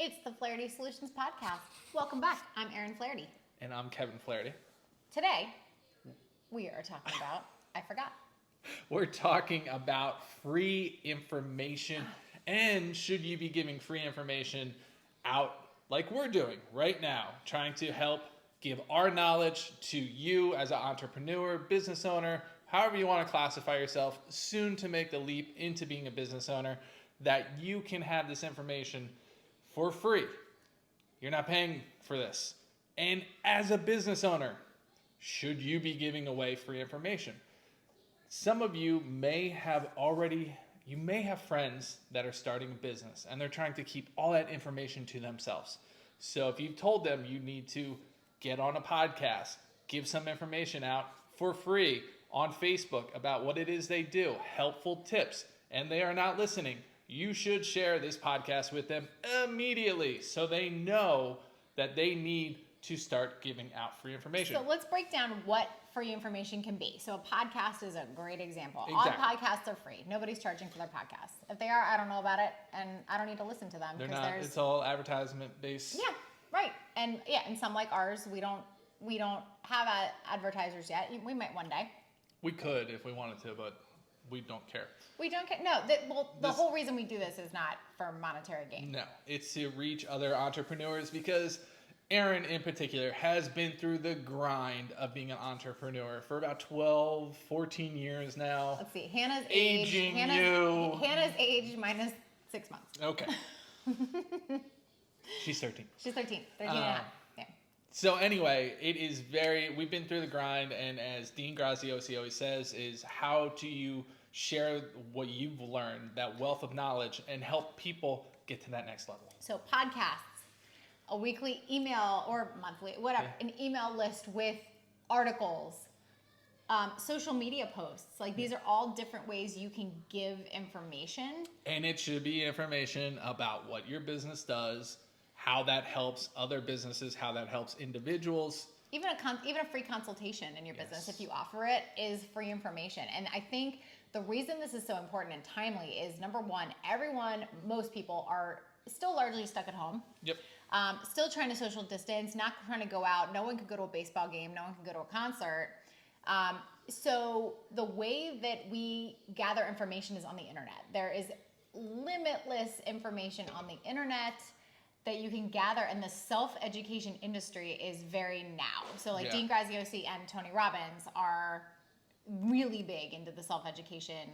It's the Flaherty Solutions Podcast. Welcome back. I'm Erin Flaherty. And I'm Kevin Flaherty. Today, we are talking about, I forgot. We're talking about free information, and should you be giving free information out like we're doing right now, trying to help give our knowledge to you as an entrepreneur, business owner, however you want to classify yourself, soon to make the leap into being a business owner, that you can have this information for free. You're not paying for this. And as a business owner, should you be giving away free information? Some of you may have friends that are starting a business and they're trying to keep all that information to themselves. So if you've told them you need to get on a podcast, give some information out for free on Facebook about what it is they do, helpful tips, and they are not listening, you should share this podcast with them immediately so they know that they need to start giving out free information. So let's break down what free information can be. So a podcast is a great example. Exactly. All podcasts are free. Nobody's charging for their podcasts. If they are, I don't know about it, and I don't need to listen to them. They're not. It's all advertisement based. Yeah, right. And some like ours, we don't have advertisers yet. We might one day. We could if we wanted to, but we don't care. We don't care. No, the whole reason we do this is not for monetary gain. No, it's to reach other entrepreneurs because Erin in particular has been through the grind of being an entrepreneur for about 12, 14 years now. Let's see. Hannah's age minus 6 months. Okay. She's 13. She's 13 and a half. Yeah. So anyway, we've been through the grind, and as Dean Graziosi always says, is how do you share what you've learned, that wealth of knowledge, and help people get to that next level. So podcasts, a weekly email or monthly, whatever, an email list with articles, social media posts. Like these are all different ways you can give information. And it should be information about what your business does, how that helps other businesses, how that helps individuals. Even a free consultation in your business, if you offer it, is free information. And I think the reason this is so important and timely is, number one, most people are still largely stuck at home. Yep. Still trying to social distance, not trying to go out. No one can go to a baseball game. No one can go to a concert. So the way that we gather information is on the internet. There is limitless information on the internet that you can gather, and the self-education industry is very now. So Dean Graziosi and Tony Robbins are really big into the self-education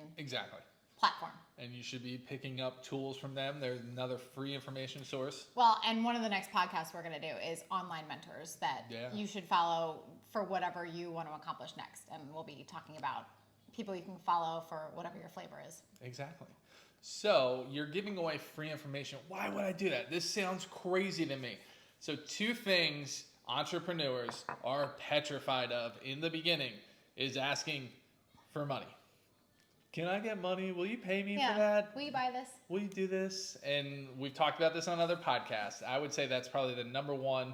platform. And you should be picking up tools from them. There's another free information source. Well, and one of the next podcasts we're going to do is online mentors that you should follow for whatever you want to accomplish next. And we'll be talking about people you can follow for whatever your flavor is. Exactly. So you're giving away free information. Why would I do that? This sounds crazy to me. So two things entrepreneurs are petrified of in the beginning is asking for money. Can I get money? Will you pay me for that? Will you buy this? Will you do this? And we've talked about this on other podcasts. I would say that's probably the number one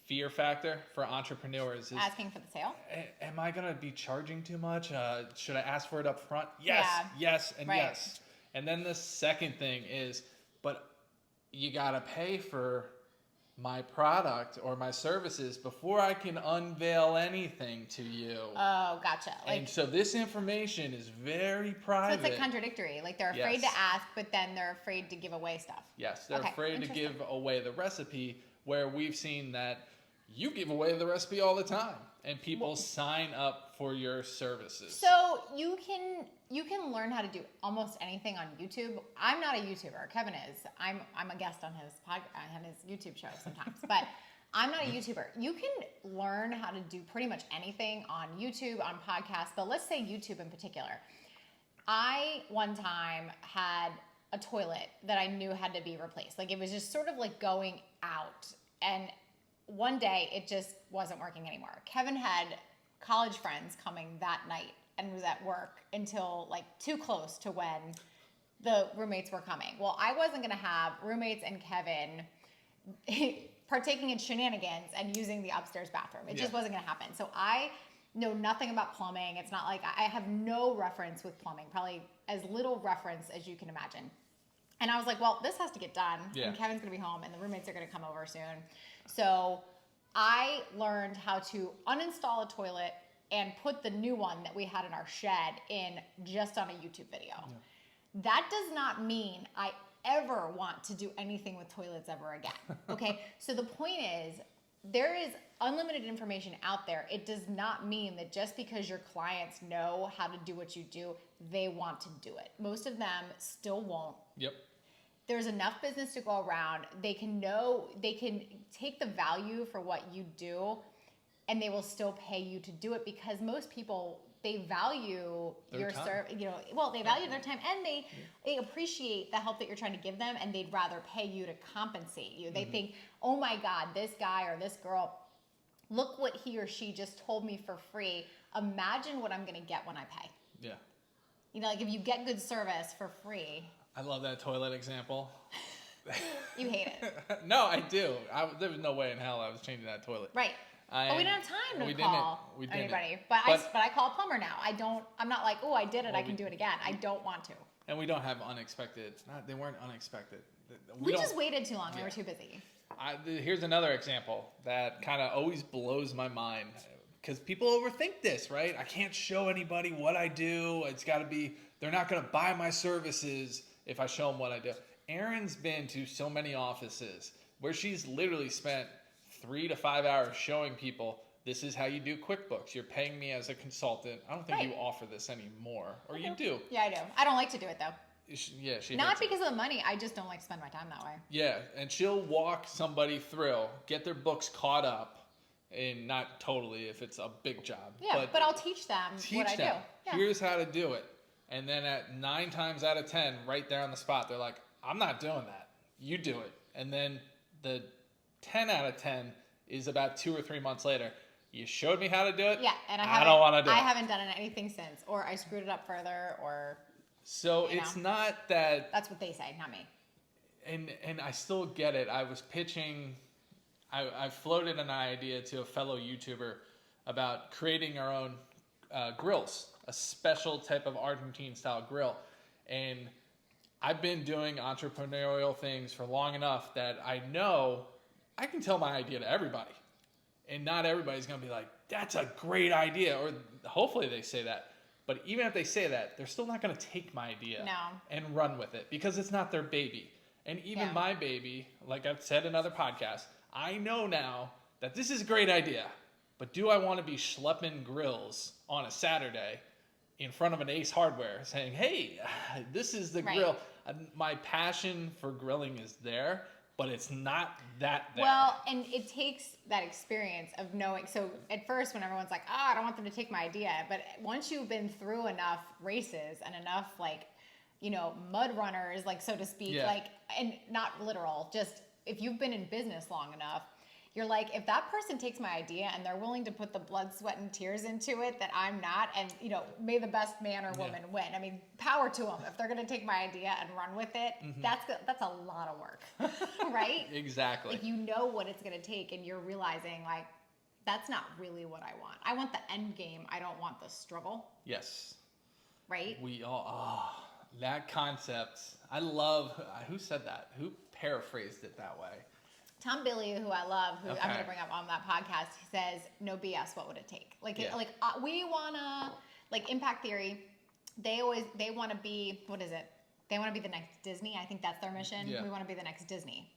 fear factor for entrepreneurs. Is asking for the sale? Am I going to be charging too much? Should I ask for it up front? Yes, yes, and yes. And then the second thing is, but you got to pay for my product or my services before I can unveil anything to you. Oh, gotcha. And so this information is very private. So it's like contradictory. Like they're afraid to ask, but then they're afraid to give away stuff. Yes, they're afraid to give away the recipe, where we've seen that you give away the recipe all the time and people sign up for your services. So you can learn how to do almost anything on YouTube. I'm not a YouTuber. Kevin is. I'm a guest on his YouTube show sometimes, but I'm not a YouTuber. You can learn how to do pretty much anything on YouTube, on podcasts, but let's say YouTube in particular. I one time had a toilet that I knew had to be replaced. Like it was just sort of like going out, and one day it just wasn't working anymore. Kevin had college friends coming that night and was at work until like too close to when the roommates were coming. Well, I wasn't going to have roommates and Kevin partaking in shenanigans and using the upstairs bathroom. It just wasn't going to happen. So I know nothing about plumbing. It's not like I have no reference with plumbing, probably as little reference as you can imagine. And I was like, well, this has to get done. Yeah. And Kevin's going to be home and the roommates are going to come over soon. So I learned how to uninstall a toilet and put the new one that we had in our shed in just on a YouTube video. Yeah. That does not mean I ever want to do anything with toilets ever again. Okay? So the point is, there is unlimited information out there. It does not mean that just because your clients know how to do what you do, they want to do it. Most of them still won't. Yep. There's enough business to go around. They can take the value for what you do, and they will still pay you to do it, because most people, they value their time. They value their time, and they appreciate the help that you're trying to give them, and they'd rather pay you to compensate you. They think, oh my God, this guy or this girl, look what he or she just told me for free. Imagine what I'm going to get when I pay. Yeah. Like if you get good service for free. I love that toilet example. You hate it. No, I do. There was no way in hell I was changing that toilet. Right. But we didn't have time to call anybody. But I call a plumber now. I'm not like, oh, I did it. I can do it again. I don't want to. And we don't have unexpected. They weren't unexpected. We just waited too long. We were too busy. Here's another example that kind of always blows my mind, because people overthink this, right? I can't show anybody what I do. It's got to be, they're not going to buy my services if I show them what I do. Erin's been to so many offices where she's literally spent 3 to 5 hours showing people, this is how you do QuickBooks. You're paying me as a consultant. I don't think you offer this anymore. Or you do. Yeah, I do. I don't like to do it, though. She not because of the money. I just don't like to spend my time that way. Yeah, and she'll walk somebody through, get their books caught up, and not totally if it's a big job. Yeah, but I'll teach them what I do. Yeah. Here's how to do it. And then at 9 times out of 10, right there on the spot, they're like, I'm not doing that. You do it. And then the 10 out of 10 is about 2 or 3 months later. You showed me how to do it. Yeah, and I don't want to do it. I haven't done anything since, or I screwed it up further, or. So it's not that. That's what they say, not me. And I still get it. I was pitching. I floated an idea to a fellow YouTuber about creating our own grills, a special type of Argentine style grill, and I've been doing entrepreneurial things for long enough that I know I can tell my idea to everybody. And not everybody's going to be like, that's a great idea. Or hopefully they say that. But even if they say that, they're still not going to take my idea and run with it, because it's not their baby. And even my baby, like I've said in other podcasts, I know now that this is a great idea. But do I want to be schlepping grills on a Saturday in front of an Ace Hardware saying, hey, this is the grill. My passion for grilling is there, but it's not that there. Well, and it takes that experience of knowing. So at first when everyone's like, I don't want them to take my idea. But once you've been through enough races and enough mud runners, like so to speak, and not literal, just if you've been in business long enough, you're like, if that person takes my idea and they're willing to put the blood, sweat, and tears into it that I'm not, and may the best man or woman win. I mean, power to them. If they're going to take my idea and run with it, that's a lot of work, right? Exactly. Like, you know what it's going to take, and you're realizing, like, that's not really what I want. I want the end game. I don't want the struggle. Yes. Right? We all, that concept. I love, who said that? Who paraphrased it that way? Tom Billy, who I love, who I'm going to bring up on that podcast, he says, no BS, what would it take? We want to, Impact Theory, they want to be, what is it? They want to be the next Disney. I think that's their mission. Yeah. We want to be the next Disney.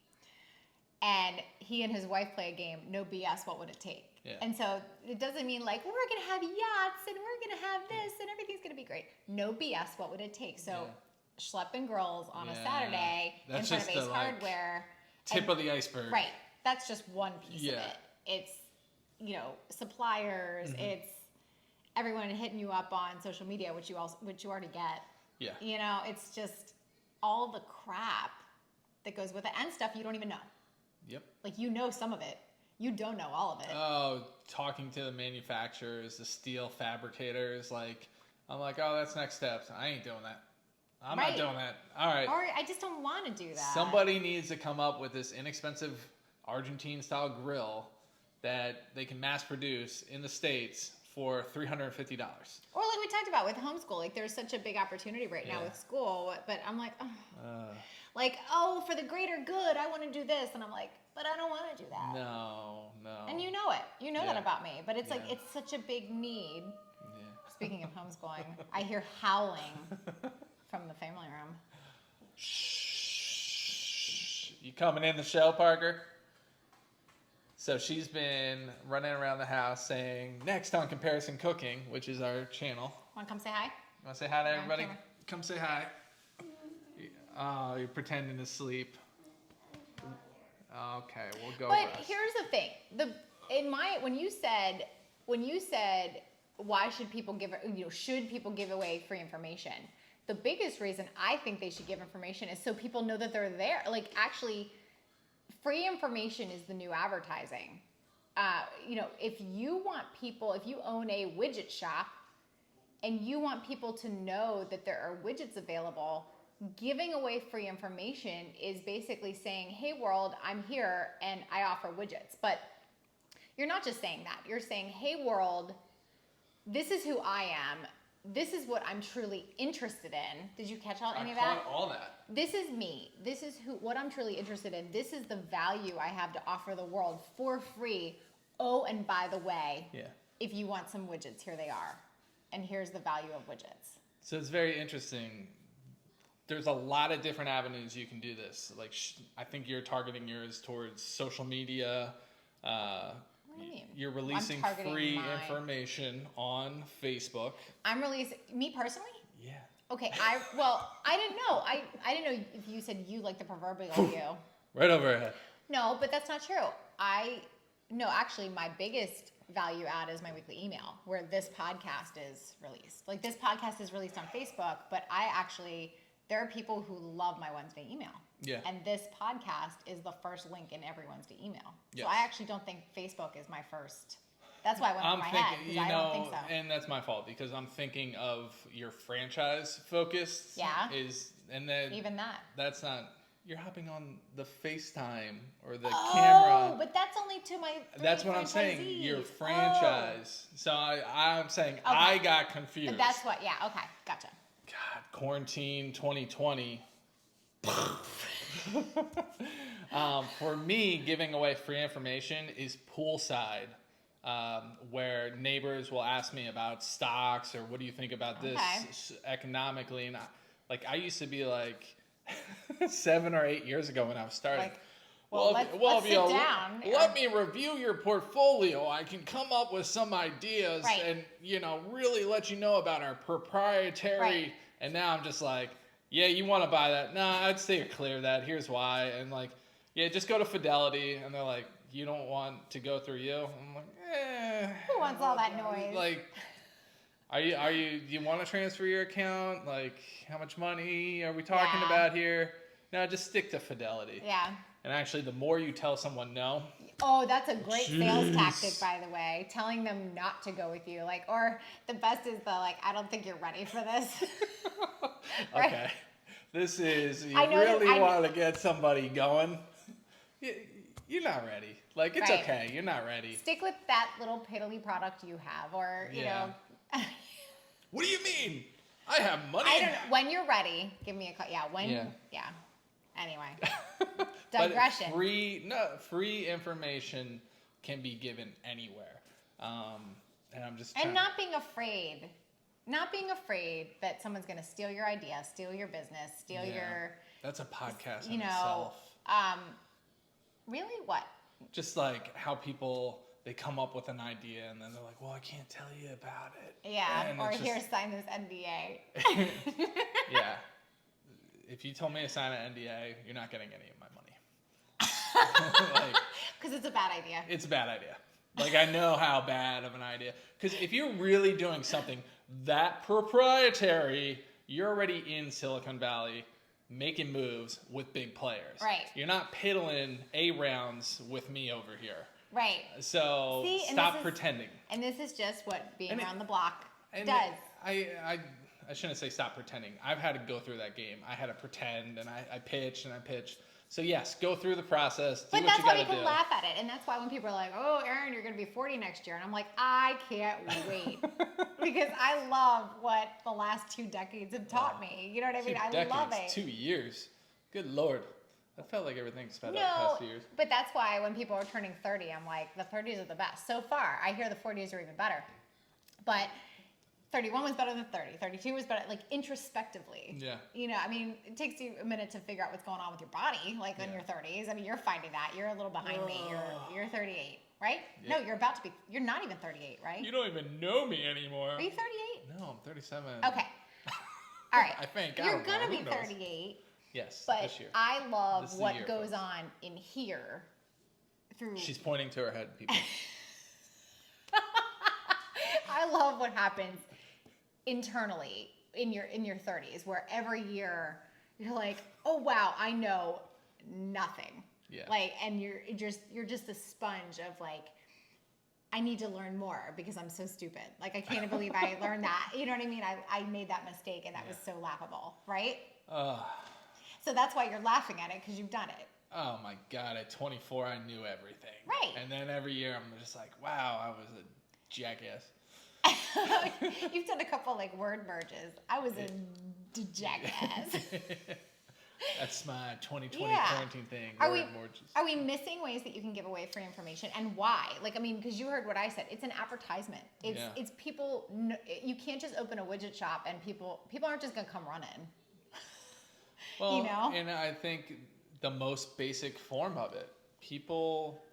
And he and his wife play a game, no BS, what would it take? Yeah. And so it doesn't mean we're going to have yachts and we're going to have this and everything's going to be great. No BS, what would it take? So schlepping girls on a Saturday in front of Ace Hardware. Tip of the iceberg. Right. That's just one piece of it. It's, suppliers. It's everyone hitting you up on social media, which you already get. Yeah. It's just all the crap that goes with it and stuff you don't even know. Yep. Some of it. You don't know all of it. Oh, talking to the manufacturers, the steel fabricators, I'm like, oh, that's next steps. I ain't doing that. I'm not doing that. All right. Or I just don't want to do that. Somebody needs to come up with this inexpensive Argentine-style grill that they can mass produce in the States for $350. Or like we talked about with homeschool, like there's such a big opportunity right now with school, but I'm like, for the greater good, I want to do this, and I'm like, but I don't want to do that. No. And you know it. You know that about me, but it's like it's such a big need. Yeah. Speaking of homeschooling, I hear howling from the family room. Shh. You coming in the show, Parker? So she's been running around the house saying, next on Comparison Cooking, which is our channel. Want to come say hi? Want to say hi to everybody? Come say hi. Oh, you're pretending to sleep. Okay, we'll go. But here's the thing: when you said why should people should people give away free information? The biggest reason I think they should give information is so people know that they're there. Like actually. Free information is the new advertising. If you own a widget shop and you want people to know that there are widgets available, giving away free information is basically saying, hey world, I'm here and I offer widgets. But you're not just saying that. You're saying, hey world, this is who I am. This is what I'm truly interested in. Did you catch any of that? I caught all that. This is me. This is what I'm truly interested in. This is the value I have to offer the world for free. Oh, and by the way, if you want some widgets, here they are. And here's the value of widgets. So it's very interesting. There's a lot of different avenues you can do this. Like I think you're targeting yours towards social media. What do you mean? You're releasing free information on Facebook. I'm releasing me personally? Yeah. Okay, I didn't know. I didn't know if you said you like the proverbial you. Right over her head. No, but that's not true. Actually my biggest value add is my weekly email where this podcast is released. Like this podcast is released on Facebook, but there are people who love my Wednesday email. Yeah. And this podcast is the first link in every Wednesday email. Yes. So I actually don't think Facebook is my first. That's why I went over my head, because I don't think so. And that's my fault because I'm thinking of your franchise focus. Yeah. And then even that. That's not. You're hopping on the FaceTime or the camera. camera. But that's only to my. That's what I'm saying. Your franchise. So I'm saying I got confused. That's what. Yeah. Okay. Gotcha. God, quarantine 2020. For me, giving away free information is poolside, where neighbors will ask me about stocks or what do you think about this economically. And I used to be like 7 or 8 years ago when I was starting. Let's sit down. Let me review your portfolio. I can come up with some ideas and, really let you know about our proprietary. Right. And now I'm just like, yeah, you want to buy that? Nah, I'd stay clear of that. Here's why. And just go to Fidelity. And they're like, you don't want to go through you? I'm like, Who wants all that noise? Do you want to transfer your account? How much money are we talking about here? No, just stick to Fidelity. Yeah. And actually, the more you tell someone no. Oh, that's a great sales tactic, by the way. Telling them not to go with you. Or the best is I don't think you're ready for this. Right? Okay. This is, you really want to get somebody going. You're not ready. It's okay. You're not ready. Stick with that little piddly product you have. Or, you know. What do you mean? I have money. I don't know. When you're ready, give me a call. Yeah. Yeah. Anyway. Digression. But free information can be given anywhere. And I'm just not being afraid. Not being afraid that someone's going to steal your idea, steal your business, steal your... That's a podcast in itself. Really? What? Just how people, they come up with an idea and then they're like, well, I can't tell you about it. Yeah, or here, sign this NDA. Yeah. If you told me to sign an NDA, you're not getting any of my money. Because it's a bad idea. It's a bad idea. I know how bad of an idea. Because if you're really doing something that proprietary, you're already in Silicon Valley making moves with big players. Right. You're not piddling rounds with me over here. Right. So stop pretending. And this is just what being around the block does. I shouldn't say stop pretending. I've had to go through that game. I had to pretend, and I pitched and I pitched. So yes, go through the process. Do But what that's you why gotta we can do. laugh at it. And that's why when people are like, oh, Erin, you're going to be 40 next year. And I'm like, I can't wait. Because I love what the last 2 decades have taught me. You know what I mean? 2 I decades, love it. 2 years. Good Lord. I felt like everything's sped up the No, past few years. but that's why when people are turning 30, I'm like, the 30s are the best. So far, I hear the 40s are even better. But 31 was better than 30. 32 was better, like introspectively. Yeah. You know, I mean, it takes you a minute to figure out what's going on with your body, like in Yeah. your 30s. I mean, you're finding that. You're a little behind me. You're 38, right? Yeah. No, you're about to be. You're not even 38, right? You don't even know me anymore. Are you 38? No, I'm 37. Okay. All right. I think. I You're don't know. gonna be Who knows? 38, Yes, but this year. I love This is the what year, goes folks. on in here through. She's pointing to her head, people. I love what happens internally in your 30s, where every year you're like, oh wow, I know nothing. Yeah. Like, and you're just a sponge of like, I need to learn more because I'm so stupid. Like, I can't believe I learned that. You know what I mean? I made that mistake and that was so laughable, right? So that's why you're laughing at it, because you've done it. Oh my God, at 24, I knew everything. Right. And then every year, I'm just like, wow, I was a jackass. You've done a couple like word merges. I was a jackass. That's my 2020 Yeah. quarantine thing. Are we missing ways that you can give away free information, and why? Like, I mean, because you heard what I said. It's an advertisement. It's people. You can't just open a widget shop and people aren't just gonna come running. Well, You know? and I think the most basic form of it, people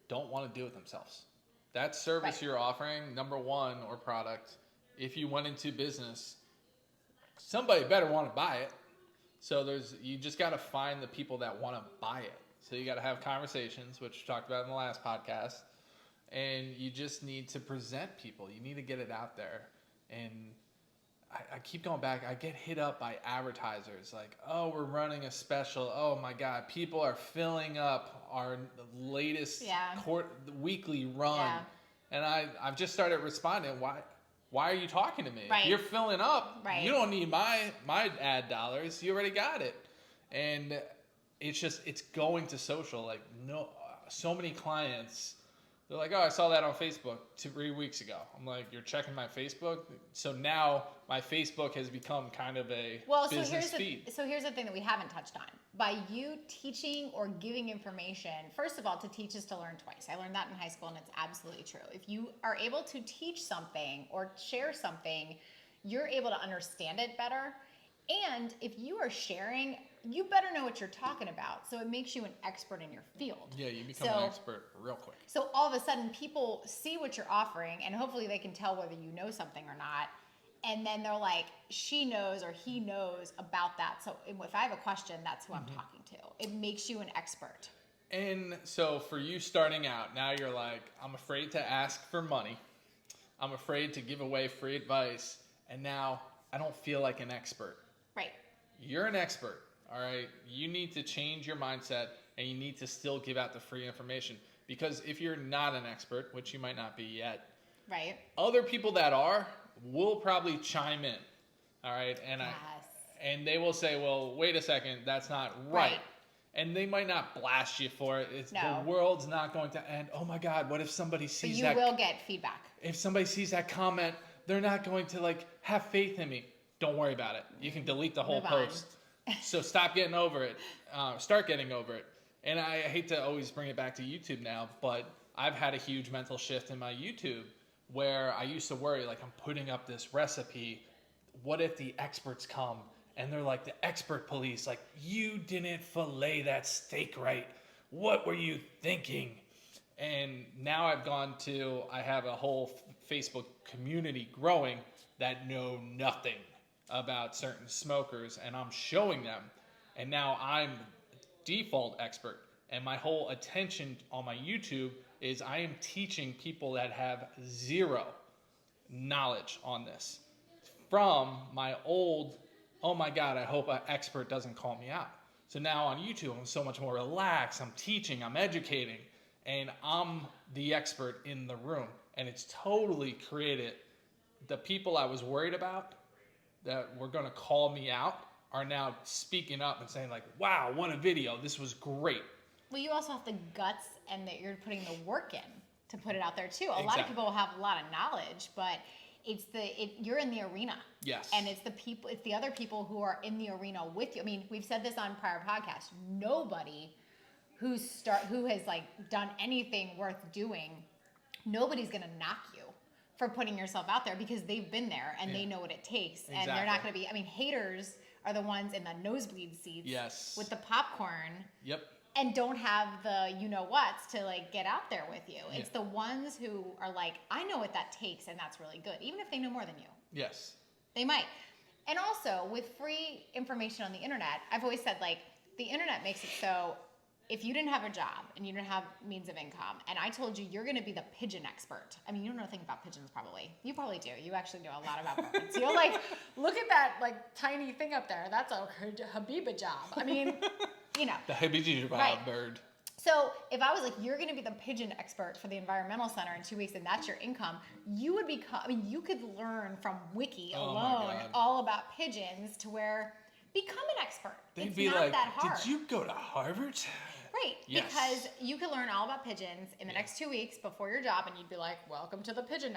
don't want to do it themselves. That service Right. you're offering, number one, or product, if you went into business, somebody better want to buy it. So you just got to find the people that want to buy it. So you got to have conversations, which we talked about in the last podcast, and you just need to present people. You need to get it out there. And I keep going back. I get hit up by advertisers like, oh, we're running a special. Oh my God, people are filling up our latest weekly run. Yeah. And I've just started responding. Why are you talking to me? Right. If you're filling up, Right. you don't need my ad dollars. You already got it. And it's going to social. Like, so many clients, they're like, oh, I saw that on Facebook 3 weeks ago. I'm like, you're checking my Facebook? So now my Facebook has become kind of a business feed. So here's the thing that we haven't touched on. By you teaching or giving information, first of all, to teach is to learn twice. I learned that in high school, and it's absolutely true. If you are able to teach something or share something, you're able to understand it better. And if you are sharing, you better know what you're talking about. So it makes you an expert in your field. Yeah, you become an expert real quick. So all of a sudden, people see what you're offering, and hopefully they can tell whether you know something or not. And then they're like, she knows or he knows about that. So if I have a question, that's who I'm talking to. It makes you an expert. And so for you starting out, now you're like, I'm afraid to ask for money. I'm afraid to give away free advice. And now I don't feel like an expert. Right. You're an expert, all right? You need to change your mindset, and you need to still give out the free information. Because if you're not an expert, which you might not be yet, Right. other people that are will probably chime in, all right? And they will say, well, wait a second, that's not right. And they might not blast you for it. The world's not going to end. Oh my God, what if somebody sees that? But you will get feedback. If somebody sees that comment, they're not going to like have faith in me. Don't worry about it. You can delete the whole post. So stop getting over it. Start getting over it. And I hate to always bring it back to YouTube now, but I've had a huge mental shift in my YouTube where I used to worry, like, I'm putting up this recipe. What if the experts come and they're like the expert police, like, you didn't fillet that steak right. What were you thinking? And now I have a whole Facebook community growing that know nothing about certain smokers, and I'm showing them. And now I'm default expert. And my whole attention on my YouTube is I am teaching people that have zero knowledge on this from my old, oh my God, I hope an expert doesn't call me out. So now on YouTube, I'm so much more relaxed. I'm teaching, I'm educating, and I'm the expert in the room. And it's totally created the people I was worried about that were going to call me out are now speaking up and saying like, wow, what a video. This was great. Well, you also have the guts and that you're putting the work in to put it out there too. A lot of people have a lot of knowledge, but you're in the arena. Yes. And it's the other people who are in the arena with you. I mean, we've said this on prior podcasts. Nobody who has like done anything worth doing, nobody's going to knock you for putting yourself out there because they've been there and they know what it takes. Exactly. And they're not going to be, I mean, haters are the ones in the nosebleed seats yes. with the popcorn. Yep. And don't have the you-know-whats to, like, get out there with you. It's the ones who are like, I know what that takes, and that's really good. Even if they know more than you. Yes. They might. And also, with free information on the internet, I've always said, like, the internet makes it so if you didn't have a job and you didn't have means of income, and I told you you're going to be the pigeon expert. I mean, you don't know anything about pigeons, probably. You probably do. You actually know a lot about birds. You're like, look at that, like, tiny thing up there. That's a Habiba job. I mean... You know, the Habiba right. bird. So if I was like, you're going to be the pigeon expert for the environmental center in 2 weeks, and that's your income, you would become. I mean, you could learn from Wiki alone all about pigeons to where become an expert. They'd it's be not like, that hard. did you go to Harvard? Right, yes. Because you could learn all about pigeons in the next 2 weeks before your job, and you'd be like, welcome to the pigeon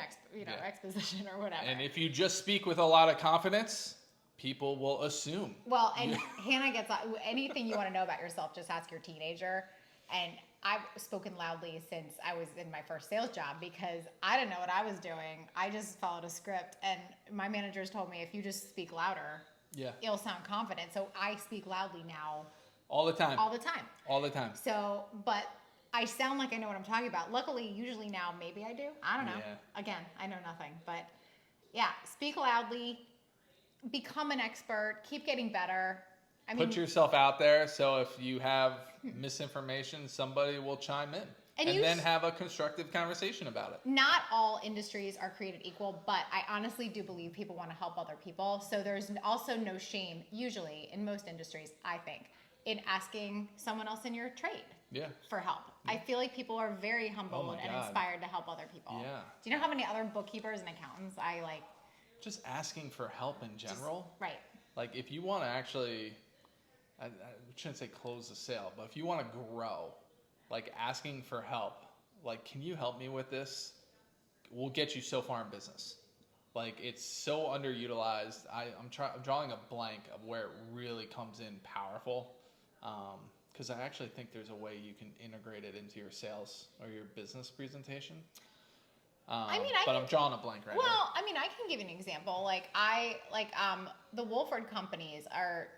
exposition or whatever. And if you just speak with a lot of confidence, people will assume. Well, and Hannah gets anything you want to know about yourself, just ask your teenager. And I've spoken loudly since I was in my first sales job because I didn't know what I was doing. I just followed a script, and my managers told me if you just speak louder, it'll sound confident. So I speak loudly now. All the time. All the time. All the time. So, but I sound like I know what I'm talking about. Luckily, usually now, maybe I do. I don't know. Yeah. Again, I know nothing. But yeah, speak loudly. Become an expert. Keep getting better. I mean, put yourself out there so if you have misinformation, somebody will chime in. And then have a constructive conversation about it. Not all industries are created equal, but I honestly do believe people want to help other people. So there's also no shame, usually, in most industries, I think, in asking someone else in your trade for help. I feel like people are very humbled and inspired to help other people. Yeah. Do you know how many other bookkeepers and accountants I like? Just asking for help in general. Right. Like if you want to actually, I shouldn't say close the sale, but if you want to grow, like asking for help, like, can you help me with this? Will get you so far in business. Like it's so underutilized. I'm drawing a blank of where it really comes in powerful. Because I actually think there's a way you can integrate it into your sales or your business presentation. I'm drawing a blank right now. Well, I mean, I can give you an example. The Wolford companies are,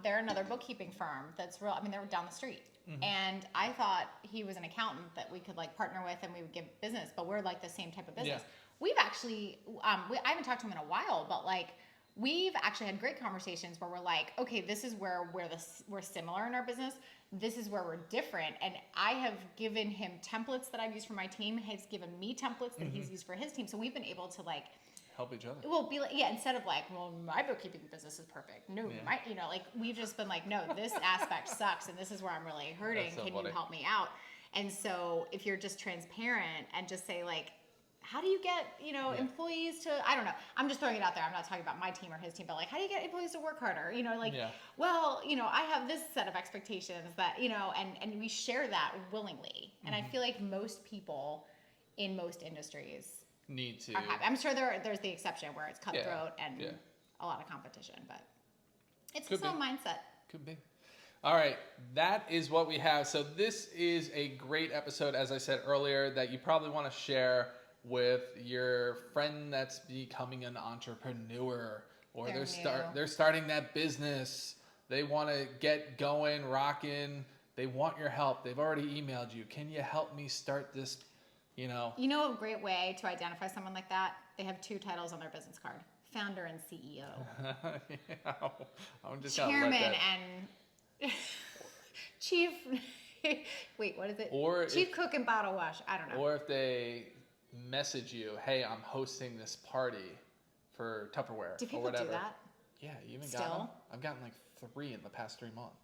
they're another bookkeeping firm that's real. I mean, they're down the street. Mm-hmm. And I thought he was an accountant that we could like partner with and we would give business, but we're like the same type of business. Yeah. We've actually, I haven't talked to him in a while, but like, we've actually had great conversations where we're like, okay, this is where we're similar in our business. This is where we're different. And I have given him templates that I've used for my team. He's given me templates that he's used for his team. So we've been able to like help each other. Well, be like, instead of like, well, my bookkeeping business is perfect. No, like we've just been like, no, this aspect sucks, and this is where I'm really hurting. Can you help me out? And so if you're just transparent and just say like, how do you get, employees to, I don't know. I'm just throwing it out there. I'm not talking about my team or his team, but like, how do you get employees to work harder? Well, I have this set of expectations that, and we share that willingly. And I feel like most people in most industries need to. Are happy. I'm sure there's the exception where it's cutthroat and a lot of competition, but it's its own mindset. Could be. All right, that is what we have. So this is a great episode, as I said earlier, that you probably want to share with your friend that's becoming an entrepreneur, or they're starting that business. They want to get going, rocking. They want your help. They've already emailed you. Can you help me start this? You know a great way to identify someone like that? They have 2 titles on their business card: founder and CEO. I'm just chairman and chief. Wait, what is it? Or chief cook and bottle wash. I don't know. Or if they message you, hey, I'm hosting this party for Tupperware. Do people do that? Yeah, you even got them? I've gotten like 3 in the past 3 months.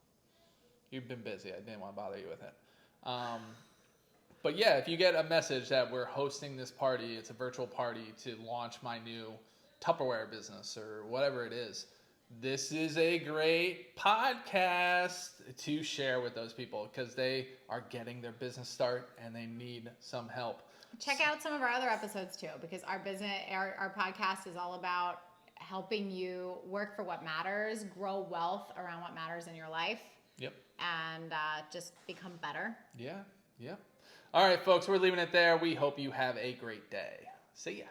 You've been busy. I didn't want to bother you with it. But yeah, if you get a message that we're hosting this party, it's a virtual party to launch my new Tupperware business or whatever it is, this is a great podcast to share with those people because they are getting their business start and they need some help. Check out some of our other episodes too, because our podcast is all about helping you work for what matters, grow wealth around what matters in your life. Yep. And just become better. Yeah. All right, folks, we're leaving it there. We hope you have a great day. See ya.